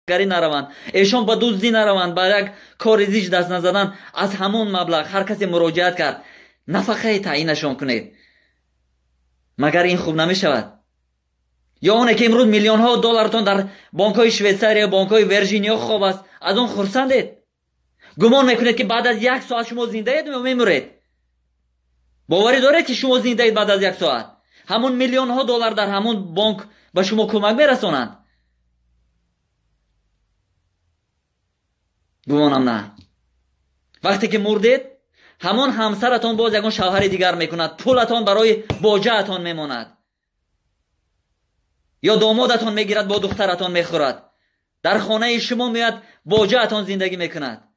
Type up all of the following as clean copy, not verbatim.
گری نروند، ایشان با دزدی نروند، با یک کار زیج دست نزدن. از همون مبلغ هر کسی مراجعت کرد نفقه تعیینشان کنید. مگر این خوب نمی شود؟ یا اونه که امروز میلیون ها دلارتون در بانک های شویتزاریا، بانک های ورجینیا خواب است، از اون خرسندید؟ گمان میکنید که بعد از 1 ساعت شما زنده اید و میمورید؟ باوری دارید که شما زنده اید بعد از 1 ساعت؟ همون میلیون ها دلار در همون بانک به شما کمک میرسونند؟ گمانم نه. وقتی که مردید همون همسرتان باز یگان شوهر دیگر میکند، پولتان برای باجهتان میماند، یا دامادتان میگیرد با دخترتان میخورد، در خانه شما میاد باجهتان زندگی میکند،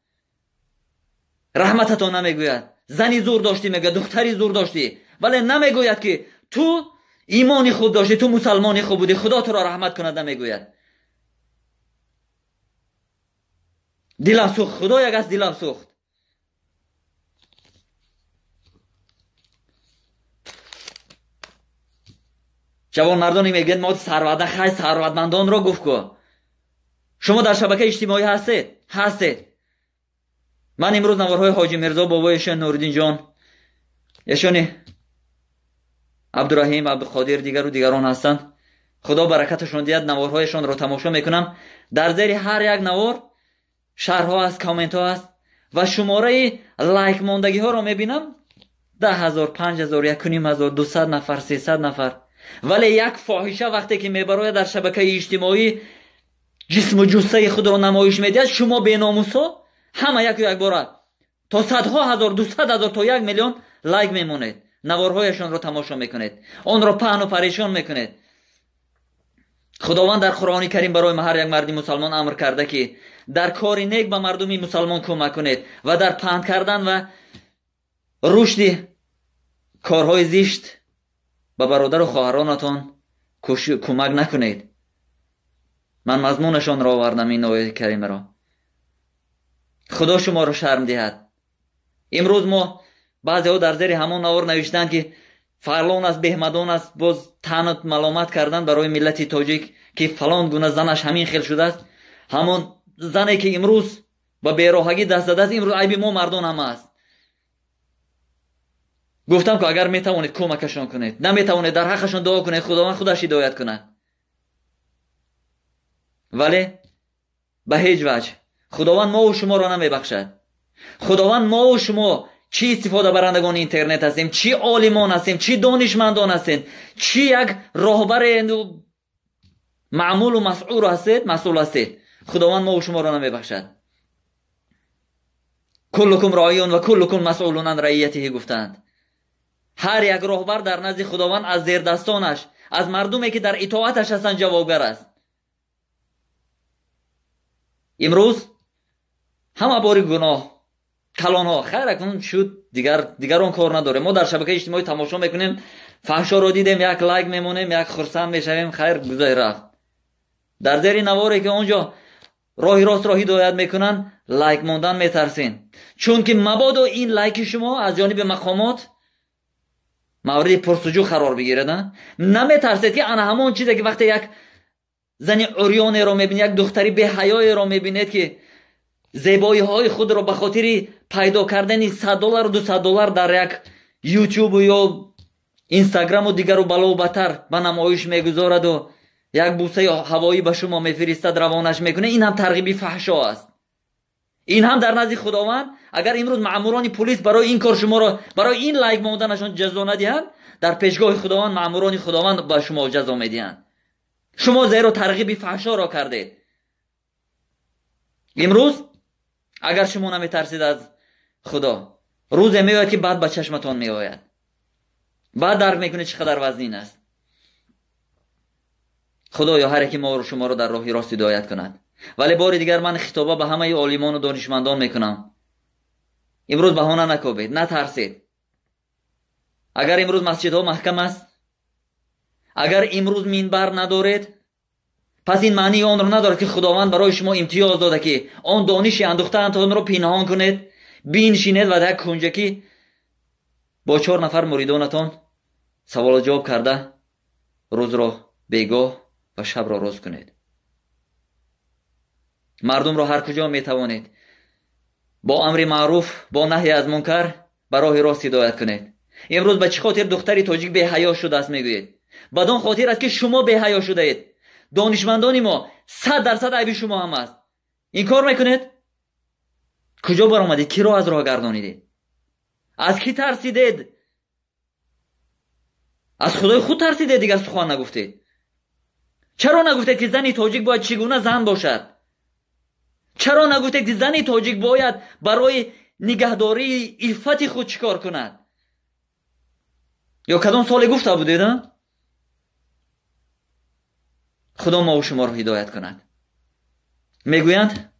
رحمتتان نمیگوید. زنی زور داشتی میگوید، دختری زور داشتی، ولی نمیگوید که تو ایمانی خوب داشتی، تو مسلمانی خوب بودی، خدا تو را رحمت کند نمیگوید. دلم سوخت، خدا یک از دلم سوخت. جوان مردانی میگن ما ثروت خیر ثروتمندان را گفت کو. شما در شبکه اجتماعی هستید. من امروز نوارهای حاجی میرزا بابایشان نوردین جان، ایشان عبدالرحیم عبدالقادر دیگر و دیگران هستند، خدا برکتشون دهد. نوارهایشان را تماشا میکنم. در زیر هر یک نوار شرح ها است، کامنت ها است و شماره لایک ماندگی ها را میبینم 10,000 5,000 1,500 200 نفر 300 نفر. ولی یک فاحشه وقتی که میبره در شبکه اجتماعی جسم و جثه خود را نمایش میدهد، شما بیناموسا همه یک بار تا صدها هزار 200,000 تا 1 میلیون لایک میمونید، نوارهایشان را تماشا میکنید، آن را پهن و پریشان میکنید. خداوند در قرآن کریم برای هر یک مردی مسلمان امر کرده که در کار نیک به مردمی مسلمان کمک کنید و در پهن کردن و رشد کارهای زشت به برادر و خواهرانتان کمک نکنید. من مضمونشان را آوردم این آیه کریم را. خدا شما را شرم دهد. امروز ما بعضی ها در زیر همون نوار نوشتن که فلان است بهمدان است، باز تنت ملامت کردن برای ملت تاجیک که فلان گونه زنش همین خیل شده است. همون زنی که امروز با بیراهگی دست داده است، امروز عیب ما مردان هم است. گفتم که اگر میتوانید کمکشان کنید، نمیتوانید در حقشان دعا کنید، خداوند خودش هدایت کند. ولی به هیچ وجه خداوند ما و شما را نمیبخشد. خداوند ما و شما چی استفاده برندگان اینترنت هستیم، چی عالمان هستیم، چی دانشمندان هستیم، چی یک راهبر معمول و مسئول هستید، خداوند ما و شما را نمیبخشد. کلکم راعیون و کلکم مسئولون عن رعیته گفتند. هر یک راهبر در نزد خداوند از زیر دستانش، از مردمی که در اطاعتش هستند جوابگر است. امروز همه باری گناه کلان ها خیر اکنون شد، دیگران کار نداره. ما در شبکه اجتماعی تماشا میکنیم، فحشا رو دیدیم، یک لایک میمونیم، یک خرسند میشویم، خیر گذشت رفت. در زیر نواری که اونجا راهی راست را هدایت میکنن، لایک موندن میترسین، چون که مبادا این لایک شما از جانب مقامات مورد پرسجو قرار بگیرد. نمیترسید که انا همون چیزی که وقتی یک زنی عریانی را میبینید، یک دختری بی حیایی را میبینید که زیبایی های خود را به خاطر پیدا کردن $100 و $200 در یک یوتیوب یا اینستاگرام و دیگر و بلا و بتر به نمایش میگذارد و یک بوسه هوایی به شما میفرستد، روانش میکنه، این هم ترغیب فحشا است. این هم در نزد خداوند اگر امروز مأموران پلیس برای این کار شما را، برای این لایک ماندنشان جزا ندهند، در پیشگاه خداوند مأموران خداوند به شما جزا میدهند. شما زیرا ترغیب فحشا را کردید. امروز اگر شما نمیترسید از خدا، روز میآید که بعد به چشمتان میآید، بعد درک میکنید چقدر وزنین است. خدایا هر کی ما رو شما رو در راه راست هدایت کند. ولی بار دیگر من خطابه به همه عالمان و دانشمندان میکنم، امروز بهانه نکوبید، نترسید. اگر امروز مسجدها محکم است، اگر امروز منبر ندارید، پس این معنی آن را ندارد که خداوند برای شما امتیاز داده که آن دانش اندوخته‌تان را پنهان کنید، بنشینید و در کنجکی با 4 نفر مریدانتان سوال و جواب کرده روز را بیگاه و شب را روز کنید. مردم رو هر کجا میتوانید با امر معروف با نهی از منکر به راه راست هدایت کنید. امروز به چه خاطر دختری تاجیک بی حیا شده است میگویید؟ بدون خاطر است که شما بی حیا شده اید. دانشمندان ما 100% عیب شما هم است. این کار میکنید؟ کجا برآمدید؟ کی را از راه گردانیدید؟ از کی ترسیدید؟ از خدای خود ترسیدید دیگر سخن نگفتید. چرا نگفتید که زنی تاجیک باید چگونه زن باشد؟ چرا نگفتید که زنی تاجیک باید برای نگهداری عفت خود چیکار کند؟ یا کدام سال گفته بودید؟ خدا ما و شما را هدایت کند. میگویند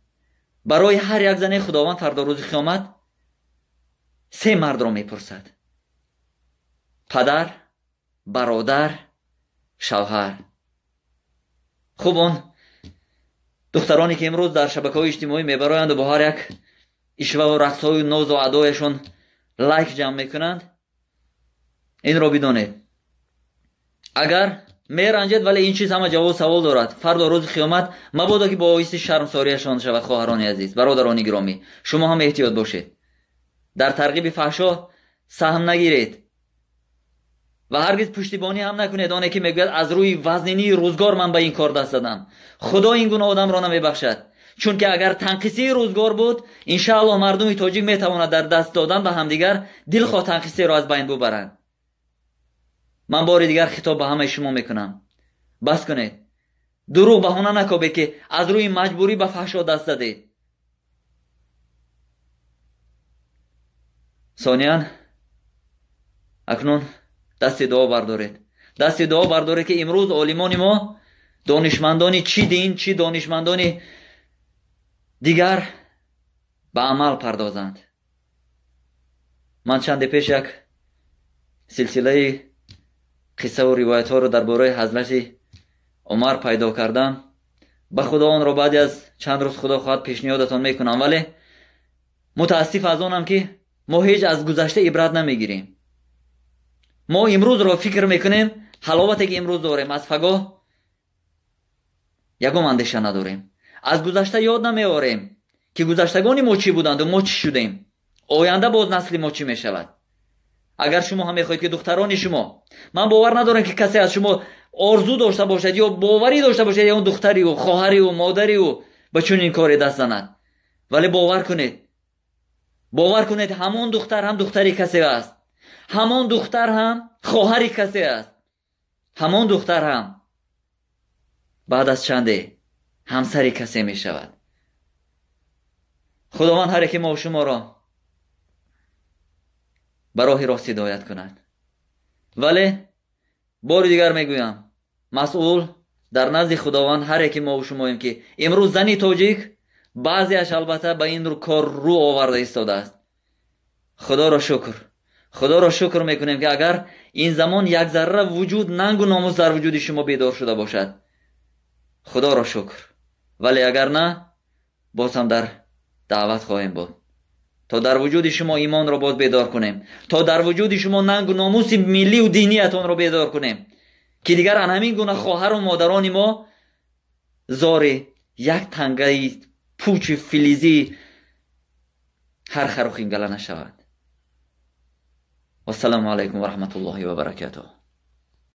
برای هر یک زن خداوند فردا روز قیامت 3 مرد را میپرسد: پدر، برادر، شوهر. خوب اون دخترانی که امروز در شبکه‌های اجتماعی میبرایند و با هر یک اشوه و رقص‌های ناز و ادایشون لایک جمع میکنند، این را بدانید اگر میرنجید ولی این چیز همه جواب سوال دارد. فردا روز قیامت مبادا که باعث شرمساریشان شود. خواهران عزیز، برادران گرامی، شما هم احتیاط باشید. در ترغیب فحشا سهم نگیرید و هرگز پشتیبانی هم نکنید آنه که میگوید از روی وزنینی روزگار من به این کار دست دادم. خدا این گونه آدم را نمیبخشد، چون که اگر تنقیصی روزگار بود ان شاء الله مردم تاجیک میتواند در دست دادن به همدیگر دلخواه تنقیصی را از بین ببرند. من بار دیگر خطاب به همه شما میکنم: بس کنید. دروغ بهانه نکابید که از روی مجبوری به فحشا دست دادید. ثانیاً اکنون دست دعا بردارید. دست دعا بردارید که امروز عالمان ما، دانشمندانی چی دین چی دانشمندانی دیگر به عمل پردازند. من چند پیش یک سلسله قصه و روایت ها رو درباره حضرت عمر پیدا کردم. به خدا آن را بعد از چند روز خدا خواهد پیشنهادتان میکنم، ولی متاسف از آنم که ما هیچ از گذشته عبرت نمیگیریم. ما امروز را فکر میکنیم، حلاوتی که امروز داریم از فگاه یکم اندیشه نداریم. از گذشته یاد نمیاریم که گذشتگان ما چی بودند و ما چی شدیم. آینده باز نسل ما چی میشود. اگر شما هم میخواهید که دختران شما، من باور ندارم که کسی از شما آرزو داشته باشد یا باوری داشته باشد یا اون دختری و خواهری و مادری و به چنین کاری دست زند، ولی باور کنید همون دختر هم دختری کسی است، همون دختر هم خواهری کسی است، همون دختر هم بعد از چنده همسری کسی می شود. خداوند هر که ما و شما را به راه راست هدایت کند. ولی بار دیگر میگویم مسئول در نزد خداوند هر که ما و شماییم که امروز زنی تاجیک بعضیش البته به این کار رو آورده ایستاده است. خدا را شکر میکنیم که اگر این زمان یک ذره وجود ننگ و ناموس در وجود شما بیدار شده باشد، خدا را شکر. ولی اگر نه، باز هم در دعوت خواهیم بود تا در وجود شما ایمان را باز بیدار کنیم، تا در وجود شما ننگ و ناموس ملی و دینیتون را بیدار کنیم که دیگر ان همین گونه خواهر و مادران ما زار یک تنگه پوچ فلزی هر خروخین گله نشود. و السلام علیکم و رحمت الله و برکاته.